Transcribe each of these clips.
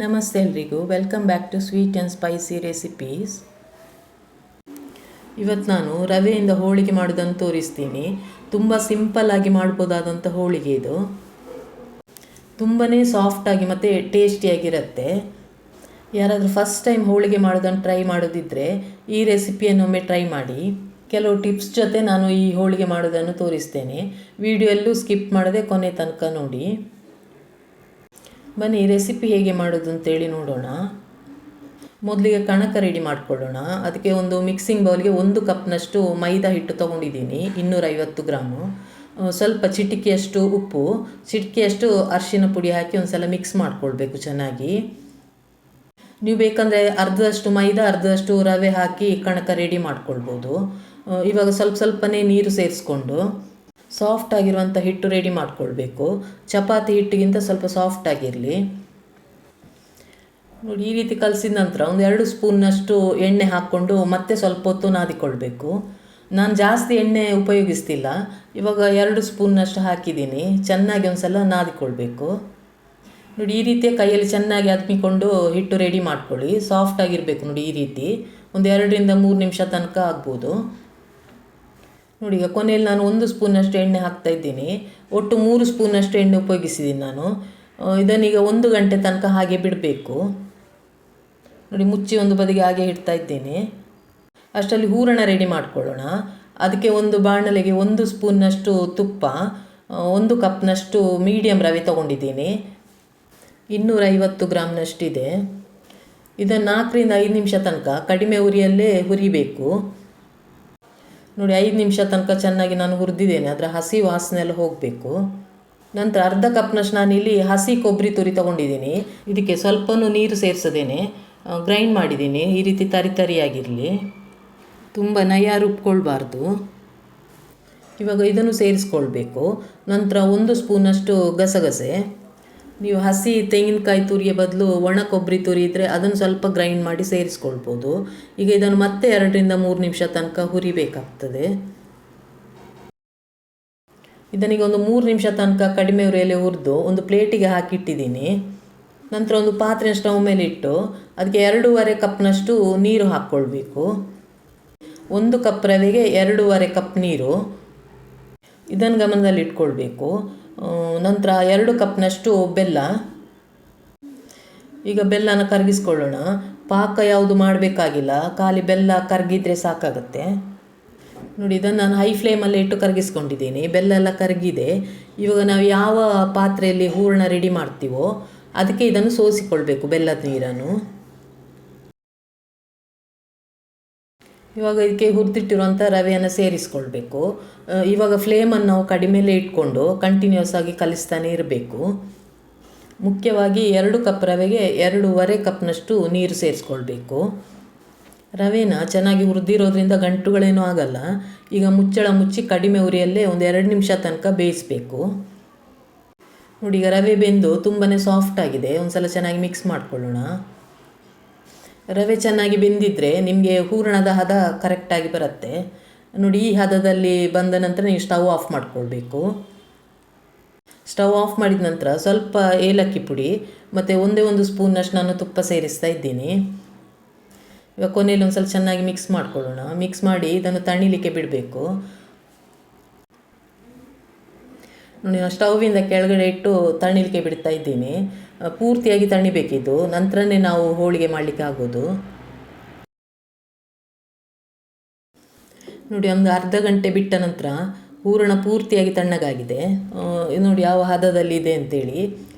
ನಮಸ್ತೆ ಎಲ್ರಿಗೂ, welcome back to sweet and spicy recipes. ಇವತ್ತು ನಾನು ರವೆಯಿಂದ ಹೋಳಿಗೆ ಮಾಡೋದನ್ನು ತೋರಿಸ್ತೀನಿ. ತುಂಬ ಸಿಂಪಲ್ಲಾಗಿ ಮಾಡ್ಬೋದಾದಂಥ ಹೋಳಿಗೆ ಇದು. ತುಂಬಾ ಸಾಫ್ಟಾಗಿ ಮತ್ತು ಟೇಸ್ಟಿಯಾಗಿರುತ್ತೆ. ಯಾರಾದರೂ ಫಸ್ಟ್ ಟೈಮ್ ಹೋಳಿಗೆ ಮಾಡೋದನ್ನು ಟ್ರೈ ಮಾಡೋದಿದ್ದರೆ ಈ ರೆಸಿಪಿಯನ್ನೊಮ್ಮೆ ಟ್ರೈ ಮಾಡಿ. ಕೆಲವು ಟಿಪ್ಸ್ ಜೊತೆ ನಾನು ಈ ಹೋಳಿಗೆ ಮಾಡೋದನ್ನು ತೋರಿಸ್ತೇನೆ. ವಿಡಿಯೋ ಎಲ್ಲೂ ಸ್ಕಿಪ್ ಮಾಡದೆ ಕೊನೆ ತನಕ ನೋಡಿ. ಬನ್ನಿ ರೆಸಿಪಿ ಹೇಗೆ ಮಾಡೋದು ಅಂತೇಳಿ ನೋಡೋಣ. ಮೊದಲಿಗೆ ಕಣಕ ರೆಡಿ ಮಾಡ್ಕೊಳ್ಳೋಣ. ಅದಕ್ಕೆ ಒಂದು ಮಿಕ್ಸಿಂಗ್ ಬೌಲ್ಗೆ 1 ಕಪ್ನಷ್ಟು ಮೈದಾ ಹಿಟ್ಟು ತೊಗೊಂಡಿದ್ದೀನಿ, 250 ಗ್ರಾಮು. ಸ್ವಲ್ಪ ಚಿಟಿಕೆಯಷ್ಟು ಉಪ್ಪು, ಚಿಟಿಕೆಯಷ್ಟು ಅರಿಶಿನ ಪುಡಿ ಹಾಕಿ ಒಂದು ಸಲ ಮಿಕ್ಸ್ ಮಾಡ್ಕೊಳ್ಬೇಕು ಚೆನ್ನಾಗಿ. ನೀವು ಬೇಕಂದರೆ ಅರ್ಧದಷ್ಟು ಮೈದಾ ಅರ್ಧದಷ್ಟು ರವೆ ಹಾಕಿ ಕಣಕ ರೆಡಿ ಮಾಡ್ಕೊಳ್ಬೋದು. ಇವಾಗ ಸ್ವಲ್ಪನೇ ನೀರು ಸೇರಿಸ್ಕೊಂಡು ಸಾಫ್ಟ್ ಆಗಿರುವಂಥ ಹಿಟ್ಟು ರೆಡಿ ಮಾಡ್ಕೊಳ್ಬೇಕು. ಚಪಾತಿ ಹಿಟ್ಟಿಗಿಂತ ಸ್ವಲ್ಪ ಸಾಫ್ಟ್ ಆಗಿರಲಿ ನೋಡಿ. ಈ ರೀತಿ ಕಲಸಿದ ನಂತರ ಒಂದು 2 ಸ್ಪೂನ್ನಷ್ಟು ಎಣ್ಣೆ ಹಾಕ್ಕೊಂಡು ಮತ್ತೆ ಸ್ವಲ್ಪ ಹೊತ್ತು ನಾದಿಕೊಳ್ಬೇಕು. ನಾನು ಜಾಸ್ತಿ ಎಣ್ಣೆ ಉಪಯೋಗಿಸ್ತಿಲ್ಲ. ಇವಾಗ 2 ಸ್ಪೂನ್ನಷ್ಟು ಹಾಕಿದ್ದೀನಿ. ಚೆನ್ನಾಗಿ ಒಂದು ಸಲ ನಾದಿಕೊಳ್ಬೇಕು ನೋಡಿ. ಈ ರೀತಿಯ ಕೈಯಲ್ಲಿ ಚೆನ್ನಾಗಿ ಅದ್ಮಿಕೊಂಡು ಹಿಟ್ಟು ರೆಡಿ ಮಾಡ್ಕೊಳ್ಳಿ. ಸಾಫ್ಟ್ ಆಗಿರಬೇಕು ನೋಡಿ. ಈ ರೀತಿ ಒಂದು 2ರಿಂದ 3 ನಿಮಿಷ ತನಕ ಆಗ್ಬೋದು ನೋಡಿ. ಈಗ ಕೊನೆಯಲ್ಲಿ ನಾನು 1 ಸ್ಪೂನಷ್ಟು ಎಣ್ಣೆ ಹಾಕ್ತಾಯಿದ್ದೀನಿ. ಒಟ್ಟು 3 ಸ್ಪೂನಷ್ಟು ಎಣ್ಣೆ ಉಪಯೋಗಿಸಿದ್ದೀನಿ ನಾನು. ಇದನ್ನೀಗ 1 ಗಂಟೆ ತನಕ ಹಾಗೆ ಬಿಡಬೇಕು ನೋಡಿ. ಮುಚ್ಚಿ ಒಂದು ಬದಿಗೆ ಹಾಗೆ ಇಡ್ತಾ ಇದ್ದೀನಿ. ಅಷ್ಟರಲ್ಲಿ ಹೂರಣ ರೆಡಿ ಮಾಡ್ಕೊಳ್ಳೋಣ. ಅದಕ್ಕೆ ಒಂದು ಬಾಣಲೆಗೆ 1 ಸ್ಪೂನ್ನಷ್ಟು ತುಪ್ಪ, 1 ಕಪ್ನಷ್ಟು ಮೀಡಿಯಮ್ ರವೆ ತೊಗೊಂಡಿದ್ದೀನಿ, 250 ಗ್ರಾಮ್ನಷ್ಟಿದೆ. ಇದನ್ನು 4ರಿಂದ 5 ನಿಮಿಷ ತನಕ ಕಡಿಮೆ ಉರಿಯಲ್ಲೇ ಹುರಿಬೇಕು ನೋಡಿ. 5 ನಿಮಿಷ ತನಕ ಚೆನ್ನಾಗಿ ನಾನು ಹುರಿದಿದ್ದೇನೆ. ಅದರ ಹಸಿ ವಾಸನೆ ಎಲ್ಲ ಹೋಗಬೇಕು. ನಂತರ ಅರ್ಧ ಕಪ್ನಷ್ಟು ನಾನಿಲ್ಲಿ ಹಸಿ ಕೊಬ್ಬರಿ ತುರಿ ತೊಗೊಂಡಿದ್ದೀನಿ. ಇದಕ್ಕೆ ಸ್ವಲ್ಪನೂ ನೀರು ಸೇರಿಸದೇನೆ ಗ್ರೈಂಡ್ ಮಾಡಿದ್ದೀನಿ. ಈ ರೀತಿ ತರಿಯಾಗಿರಲಿ, ತುಂಬ ನಯ ರುಬ್ಕೊಳ್ಬಾರ್ದು. ಇವಾಗ ಇದನ್ನು ಸೇರಿಸ್ಕೊಳ್ಬೇಕು. ನಂತರ 1 ಸ್ಪೂನಷ್ಟು ಗಸಗಸೆ. ನೀವು ಹಸಿ ತೆಂಗಿನಕಾಯಿ ತುರಿಯ ಬದಲು ಒಣ ಕೊಬ್ಬರಿ ತುರಿ ಇದ್ದರೆ ಅದನ್ನು ಸ್ವಲ್ಪ ಗ್ರೈಂಡ್ ಮಾಡಿ ಸೇರಿಸ್ಕೊಳ್ಬೋದು. ಈಗ ಇದನ್ನು ಮತ್ತೆ 2ರಿಂದ 3 ನಿಮಿಷ ತನಕ ಹುರಿಬೇಕಾಗ್ತದೆ. ಇದನ್ನೀಗ ಒಂದು 3 ನಿಮಿಷ ತನಕ ಕಡಿಮೆ ಉರಿಯಲ್ಲಿ ಹುರಿದು ಒಂದು ಪ್ಲೇಟಿಗೆ ಹಾಕಿಟ್ಟಿದ್ದೀನಿ. ನಂತರ ಒಂದು ಪಾತ್ರೆ ಸ್ಟವ್ ಮೇಲೆ ಇಟ್ಟು ಅದಕ್ಕೆ 2.5 ಕಪ್ನಷ್ಟು ನೀರು ಹಾಕ್ಕೊಳ್ಬೇಕು. 1 ಕಪ್ ರವೆಗೆ 2.5 ಕಪ್ ನೀರು, ಇದನ್ನು ಗಮನದಲ್ಲಿ ಇಟ್ಕೊಳ್ಬೇಕು. ನಂತರ 2 ಕಪ್ನಷ್ಟು ಬೆಲ್ಲ. ಈಗ ಬೆಲ್ಲನ ಕರಗಿಸ್ಕೊಳ್ಳೋಣ. ಪಾಕ ಯಾವುದು ಮಾಡಬೇಕಾಗಿಲ್ಲ, ಖಾಲಿ ಬೆಲ್ಲ ಕರಗಿದ್ರೆ ಸಾಕಾಗತ್ತೆ ನೋಡಿ. ಇದನ್ನು ನಾನು ಹೈ ಫ್ಲೇಮಲ್ಲೇ ಇಟ್ಟು ಕರಗಿಸ್ಕೊಂಡಿದ್ದೀನಿ. ಬೆಲ್ಲ ಎಲ್ಲ ಕರಗಿದೆ. ಇವಾಗ ನಾವು ಯಾವ ಪಾತ್ರೆಯಲ್ಲಿ ಹೂರಣ ರೆಡಿ ಮಾಡ್ತೀವೋ ಅದಕ್ಕೆ ಇದನ್ನು ಸೋಸಿಕೊಳ್ಬೇಕು ಬೆಲ್ಲದ ನೀರನ್ನು. ಇವಾಗ ಇದಕ್ಕೆ ಹುರಿದಿಟ್ಟಿರುವಂಥ ರವೆಯನ್ನು ಸೇರಿಸ್ಕೊಳ್ಬೇಕು. ಇವಾಗ ಫ್ಲೇಮನ್ನು ನಾವು ಕಡಿಮೆಯಲ್ಲೇ ಇಟ್ಕೊಂಡು ಕಂಟಿನ್ಯೂಸ್ ಆಗಿ ಕಲಿಸ್ತಾನೆ ಇರಬೇಕು. ಮುಖ್ಯವಾಗಿ 2 ಕಪ್ ರವೆಗೆ 2.5 ಕಪ್ನಷ್ಟು ನೀರು ಸೇರಿಸ್ಕೊಳ್ಬೇಕು. ರವೆನ ಚೆನ್ನಾಗಿ ಹುರಿದಿರೋದ್ರಿಂದ ಗಂಟುಗಳೇನೂ ಆಗಲ್ಲ. ಈಗ ಮುಚ್ಚಳ ಮುಚ್ಚಿ ಕಡಿಮೆ ಉರಿಯಲ್ಲೇ ಒಂದು 2 ನಿಮಿಷ ತನಕ ಬೇಯಿಸಬೇಕು ನೋಡಿ. ಈಗ ರವೆ ಬೆಂದು ತುಂಬಾ ಸಾಫ್ಟ್ ಆಗಿದೆ. ಒಂದು ಸಲ ಚೆನ್ನಾಗಿ ಮಿಕ್ಸ್ ಮಾಡ್ಕೊಳ್ಳೋಣ. ರವೆ ಚೆನ್ನಾಗಿ ಬೆಂದಿದ್ದರೆ ನಿಮಗೆ ಹೂರಣದ ಹದ ಕರೆಕ್ಟಾಗಿ ಬರುತ್ತೆ ನೋಡಿ. ಈ ಹದದಲ್ಲಿ ಬಂದ ನಂತರ ನೀವು ಸ್ಟವ್ ಆಫ್ ಮಾಡ್ಕೊಳ್ಬೇಕು. ಸ್ಟವ್ ಆಫ್ ಮಾಡಿದ ನಂತರ ಸ್ವಲ್ಪ ಏಲಕ್ಕಿ ಪುಡಿ ಮತ್ತು 1 ಸ್ಪೂನ್ನಷ್ಟು ನಾನು ತುಪ್ಪ ಸೇರಿಸ್ತಾ ಇದ್ದೀನಿ. ಇವಾಗ ಕೊನೆಯಲ್ಲಿ ಒಂದು ಸ್ವಲ್ಪ ಚೆನ್ನಾಗಿ ಮಿಕ್ಸ್ ಮಾಡ್ಕೊಳ್ಳೋಣ. ಮಿಕ್ಸ್ ಮಾಡಿ ಇದನ್ನು ತಣಿಲಿಕ್ಕೆ ಬಿಡಬೇಕು ನೋಡಿ. ನಾನು ಸ್ಟವ್ವಿಂದ ಕೆಳಗಡೆ ಇಟ್ಟು ತಣಿಲಿಕ್ಕೆ ಬಿಡ್ತಾ ಇದ್ದೀನಿ. ಪೂರ್ತಿಯಾಗಿ ತಣಿಬೇಕಿದ್ದು, ನಂತರನೇ ನಾವು ಹೋಳಿಗೆ ಮಾಡಲಿಕ್ಕೆ ಆಗೋದು ನೋಡಿ. ಒಂದು ಅರ್ಧ ಗಂಟೆ ಬಿಟ್ಟ ನಂತರ ಹೂರಣ ಪೂರ್ತಿಯಾಗಿ ತಣ್ಣಗಾಗಿದೆ ನೋಡಿ. ಯಾವ ಹದದಲ್ಲಿ ಇದೆ ಅಂತೇಳಿ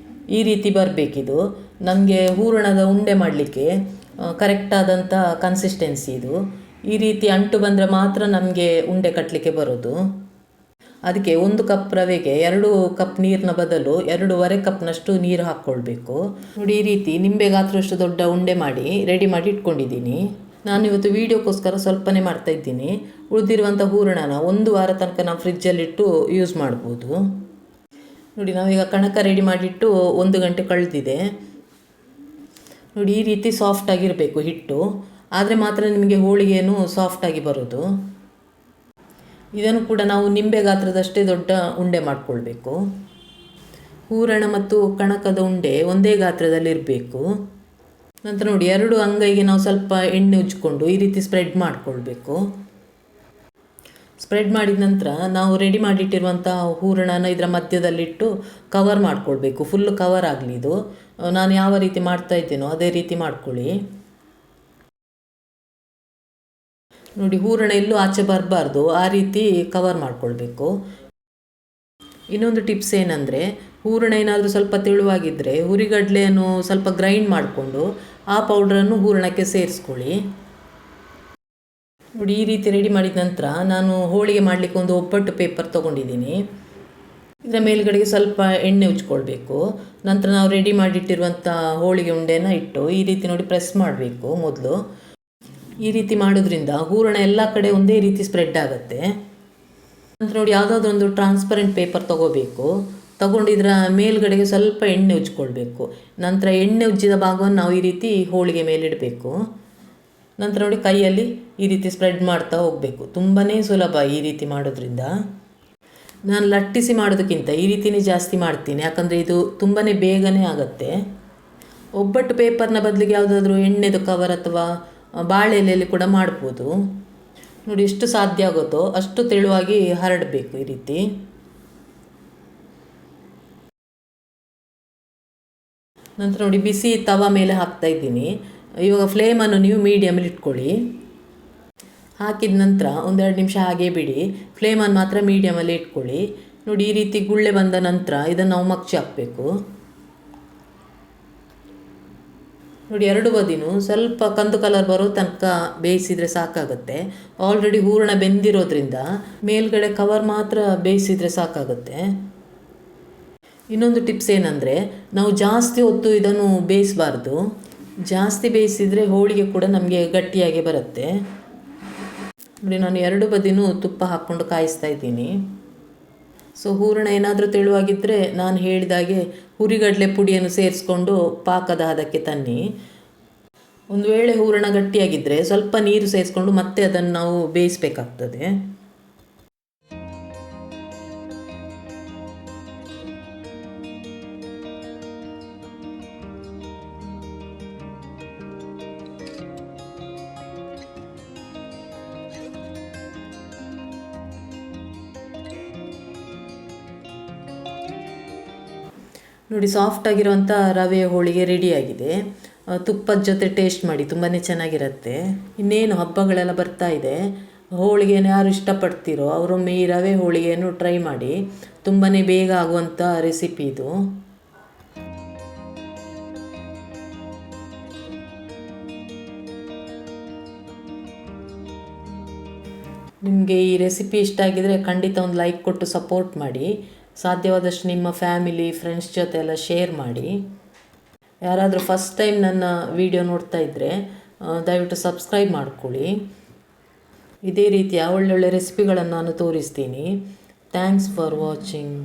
ಈ ರೀತಿ ಬರಬೇಕಿದು. ನಮಗೆ ಹೂರಣದ ಉಂಡೆ ಮಾಡಲಿಕ್ಕೆ ಕರೆಕ್ಟಾದಂಥ ಕನ್ಸಿಸ್ಟೆನ್ಸಿ ಇದು. ಈ ರೀತಿ ಅಂಟು ಬಂದರೆ ಮಾತ್ರ ನಮಗೆ ಉಂಡೆ ಕಟ್ಟಲಿಕ್ಕೆ ಬರೋದು. ಅದಕ್ಕೆ 1 ಕಪ್ ರವೆಗೆ 2 ಕಪ್ ನೀರಿನ ಬದಲು 2.5 ಕಪ್ನಷ್ಟು ನೀರು ಹಾಕ್ಕೊಳ್ಬೇಕು ನೋಡಿ. ಈ ರೀತಿ ನಿಂಬೆ ಗಾತ್ರಷ್ಟು ದೊಡ್ಡ ಉಂಡೆ ಮಾಡಿ ರೆಡಿ ಮಾಡಿ ಇಟ್ಕೊಂಡಿದ್ದೀನಿ. ನಾನು ಇವತ್ತು ವೀಡಿಯೋಕ್ಕೋಸ್ಕರ ಸ್ವಲ್ಪನೇ ಮಾಡ್ತಾಯಿದ್ದೀನಿ. ಉಳಿದಿರುವಂಥ ಹೂರಣನ 1 ವಾರ ತನಕ ನಾವು ಫ್ರಿಜ್ಜಲ್ಲಿಟ್ಟು ಯೂಸ್ ಮಾಡ್ಬೋದು ನೋಡಿ. ನಾವೀಗ ಕಣಕ ರೆಡಿ ಮಾಡಿಟ್ಟು 1 ಗಂಟೆ ಕಳೆದಿದೆ ನೋಡಿ. ಈ ರೀತಿ ಸಾಫ್ಟಾಗಿರಬೇಕು ಹಿಟ್ಟು, ಆದರೆ ಮಾತ್ರ ನಿಮಗೆ ಹೋಳಿಗೆಯನ್ನು ಸಾಫ್ಟಾಗಿ ಬರೋದು. ಇದನ್ನು ಕೂಡ ನಾವು ನಿಂಬೆ ಗಾತ್ರದಷ್ಟೇ ದೊಡ್ಡ ಉಂಡೆ ಮಾಡಿಕೊಳ್ಬೇಕು ಹೂರಣ ಮತ್ತು ಕಣಕದ ಉಂಡೆ ಒಂದೇ ಗಾತ್ರದಲ್ಲಿರಬೇಕು. ನಂತರ ನೋಡಿ 2 ಅಂಗೈಗೆ ನಾವು ಸ್ವಲ್ಪ ಎಣ್ಣೆ ಉಜ್ಜಿಕೊಂಡು ಈ ರೀತಿ ಸ್ಪ್ರೆಡ್ ಮಾಡಿಕೊಳ್ಬೇಕು. ಸ್ಪ್ರೆಡ್ ಮಾಡಿದ ನಂತರ ನಾವು ರೆಡಿ ಮಾಡಿಟ್ಟಿರುವಂಥ ಹೂರಣನ ಇದರ ಮಧ್ಯದಲ್ಲಿಟ್ಟು ಕವರ್ ಮಾಡಿಕೊಳ್ಬೇಕು. ಫುಲ್ ಕವರ್ ಆಗಲಿ ಇದು. ನಾನು ಯಾವ ರೀತಿ ಮಾಡ್ತಾ ಇದ್ದೇನೋ ಅದೇ ರೀತಿ ಮಾಡ್ಕೊಳ್ಳಿ. ನೋಡಿ ಹೂರಣ ಎಲ್ಲೂ ಆಚೆ ಬರಬಾರ್ದು, ಆ ರೀತಿ ಕವರ್ ಮಾಡಿಕೊಳ್ಬೇಕು. ಇನ್ನೊಂದು ಟಿಪ್ಸ್ ಏನಂದರೆ, ಹೂರಣ ಏನಾದರೂ ಸ್ವಲ್ಪ ತೆಳುವಾಗಿದ್ದರೆ ಹುರಿಗಡಲೆಯನ್ನು ಸ್ವಲ್ಪ ಗ್ರೈಂಡ್ ಮಾಡಿಕೊಂಡು ಆ ಪೌಡ್ರನ್ನು ಹೂರಣಕ್ಕೆ ಸೇರಿಸ್ಕೊಳ್ಳಿ. ನೋಡಿ ಈ ರೀತಿ ರೆಡಿ ಮಾಡಿದ ನಂತರ ನಾನು ಹೋಳಿಗೆ ಮಾಡಲಿಕ್ಕೆ ಒಂದು ಒಬ್ಬಟ್ಟು ಪೇಪರ್ ತೊಗೊಂಡಿದ್ದೀನಿ. ಇದರ ಮೇಲ್ಗಡೆಗೆ ಸ್ವಲ್ಪ ಎಣ್ಣೆ ಉಜ್ಕೊಳ್ಬೇಕು. ನಂತರ ನಾವು ರೆಡಿ ಮಾಡಿಟ್ಟಿರುವಂಥ ಹೋಳಿಗೆ ಉಂಡೆನ ಇಟ್ಟು ಈ ರೀತಿ ನೋಡಿ ಪ್ರೆಸ್ ಮಾಡಬೇಕು ಮೊದಲು. ಈ ರೀತಿ ಮಾಡೋದ್ರಿಂದ ಹೂರಣ ಎಲ್ಲ ಕಡೆ ಒಂದೇ ರೀತಿ ಸ್ಪ್ರೆಡ್ ಆಗುತ್ತೆ. ನಂತರ ನೋಡಿ ಯಾವುದಾದ್ರೂ ಒಂದು ಟ್ರಾನ್ಸ್ಪರೆಂಟ್ ಪೇಪರ್ ತೊಗೋಬೇಕು. ತಗೊಂಡು ಇದರ ಮೇಲ್ಗಡೆಗೆ ಸ್ವಲ್ಪ ಎಣ್ಣೆ ಉಜ್ಕೊಳ್ಬೇಕು. ನಂತರ ಎಣ್ಣೆ ಉಜ್ಜಿದ ಭಾಗವನ್ನು ನಾವು ಈ ರೀತಿ ಹೋಳಿಗೆ ಮೇಲಿಡಬೇಕು. ನಂತರ ನೋಡಿ ಕೈಯಲ್ಲಿ ಈ ರೀತಿ ಸ್ಪ್ರೆಡ್ ಮಾಡ್ತಾ ಹೋಗಬೇಕು. ತುಂಬಾ ಸುಲಭ ಈ ರೀತಿ ಮಾಡೋದ್ರಿಂದ. ನಾನು ಲಟ್ಟಿಸಿ ಮಾಡೋದಕ್ಕಿಂತ ಈ ರೀತಿಯೇ ಜಾಸ್ತಿ ಮಾಡ್ತೀನಿ, ಯಾಕಂದರೆ ಇದು ತುಂಬಾ ಬೇಗನೆ ಆಗುತ್ತೆ. ಒಬ್ಬಟ್ಟು ಪೇಪರ್ನ ಬದಲಿಗೆ ಯಾವುದಾದ್ರೂ ಎಣ್ಣೆದು ಕವರ್ ಅಥವಾ ಬಾಳೆ ಎಲೆಯಲ್ಲಿ ಕೂಡ ಮಾಡ್ಬೋದು. ನೋಡಿ ಎಷ್ಟು ಸಾಧ್ಯ ಆಗುತ್ತೋ ಅಷ್ಟು ತೆಳುವಾಗಿ ಹರಡಬೇಕು ಈ ರೀತಿ. ನಂತರ ನೋಡಿ ಬಿಸಿ ತವ ಮೇಲೆ ಹಾಕ್ತಾ ಇದ್ದೀನಿ. ಇವಾಗ ಫ್ಲೇಮನ್ನು ನೀವು ಮೀಡಿಯಮಲ್ಲಿ ಇಟ್ಕೊಳ್ಳಿ. ಹಾಕಿದ ನಂತರ 1-2 ನಿಮಿಷ ಹಾಗೇ ಬಿಡಿ. ಫ್ಲೇಮನ್ನು ಮಾತ್ರ ಮೀಡಿಯಮಲ್ಲಿ ಇಟ್ಕೊಳ್ಳಿ. ನೋಡಿ ಈ ರೀತಿ ಗುಳ್ಳೆ ಬಂದ ನಂತರ ಇದನ್ನು ನಾವು ಮಗ್ಚಿ ಹಾಕಬೇಕು. ನೋಡಿ 2 ಬದಿನೂ ಸ್ವಲ್ಪ ಕಂದು ಕಲರ್ ಬರೋ ತನಕ ಬೇಯಿಸಿದರೆ ಸಾಕಾಗುತ್ತೆ. ಆಲ್ರೆಡಿ ಹೂರಣ ಬೆಂದಿರೋದ್ರಿಂದ ಮೇಲ್ಗಡೆ ಕವರ್ ಮಾತ್ರ ಬೇಯಿಸಿದರೆ ಸಾಕಾಗುತ್ತೆ. ಇನ್ನೊಂದು ಟಿಪ್ಸ್ ಏನಂದರೆ, ನಾವು ಜಾಸ್ತಿ ಹೊತ್ತು ಇದನ್ನು ಬೇಯಿಸಬಾರ್ದು. ಜಾಸ್ತಿ ಬೇಯಿಸಿದರೆ ಹೋಳಿಗೆ ಕೂಡ ನಮಗೆ ಗಟ್ಟಿಯಾಗಿ ಬರುತ್ತೆ. ನೋಡಿ ನಾನು 2 ಬದಿನೂ ತುಪ್ಪ ಹಾಕ್ಕೊಂಡು ಕಾಯಿಸ್ತಾ ಇದ್ದೀನಿ. ಸೊ ಹೂರಣ ಏನಾದರೂ ತೆಳುವಾಗಿದ್ದರೆ ನಾನು ಹೇಳಿದಾಗೆ ಹುರಿಗಡಲೆ ಪುಡಿಯನ್ನು ಸೇರಿಸ್ಕೊಂಡು ಪಾಕದ ಹದಕ್ಕೆ ತನ್ನಿ. ಒಂದು ವೇಳೆ ಹೂರಣ ಗಟ್ಟಿಯಾಗಿದ್ದರೆ ಸ್ವಲ್ಪ ನೀರು ಸೇರಿಸ್ಕೊಂಡು ಮತ್ತೆ ಅದನ್ನು ನಾವು ಬೇಯಿಸಬೇಕಾಗ್ತದೆ. ನೋಡಿ ಸಾಫ್ಟ್ ಆಗಿರುವಂಥ ರವೆ ಹೋಳಿಗೆ ರೆಡಿಯಾಗಿದೆ. ತುಪ್ಪದ ಜೊತೆ ಟೇಸ್ಟ್ ಮಾಡಿ, ತುಂಬಾ ಚೆನ್ನಾಗಿರುತ್ತೆ. ಇನ್ನೇನು ಹಬ್ಬಗಳೆಲ್ಲ ಬರ್ತಾ ಇದೆ, ಹೋಳಿಗೆನ ಯಾರು ಇಷ್ಟಪಡ್ತೀರೋ ಅವರೊಮ್ಮೆ ಈ ರವೆ ಹೋಳಿಗೆಯನ್ನು ಟ್ರೈ ಮಾಡಿ. ತುಂಬಾ ಬೇಗ ಆಗುವಂಥ ರೆಸಿಪಿ ಇದು. ನಿಮಗೆ ಈ ರೆಸಿಪಿ ಇಷ್ಟ ಆಗಿದರೆ ಖಂಡಿತ ಒಂದು ಲೈಕ್ ಕೊಟ್ಟು ಸಪೋರ್ಟ್ ಮಾಡಿ. ಸಾಧ್ಯವಾದಷ್ಟು ನಿಮ್ಮ ಫ್ಯಾಮಿಲಿ ಫ್ರೆಂಡ್ಸ್ ಜೊತೆ ಎಲ್ಲ ಶೇರ್ ಮಾಡಿ. ಯಾರಾದರೂ ಫಸ್ಟ್ ಟೈಮ್ ನನ್ನ ವಿಡಿಯೋ ನೋಡ್ತಾ ಇದ್ದರೆ ದಯವಿಟ್ಟು ಸಬ್ಸ್ಕ್ರೈಬ್ ಮಾಡ್ಕೊಳ್ಳಿ. ಇದೇ ರೀತಿಯ ಒಳ್ಳೊಳ್ಳೆ ರೆಸಿಪಿಗಳನ್ನು ನಾನು ತೋರಿಸ್ತೀನಿ. Thanks for watching.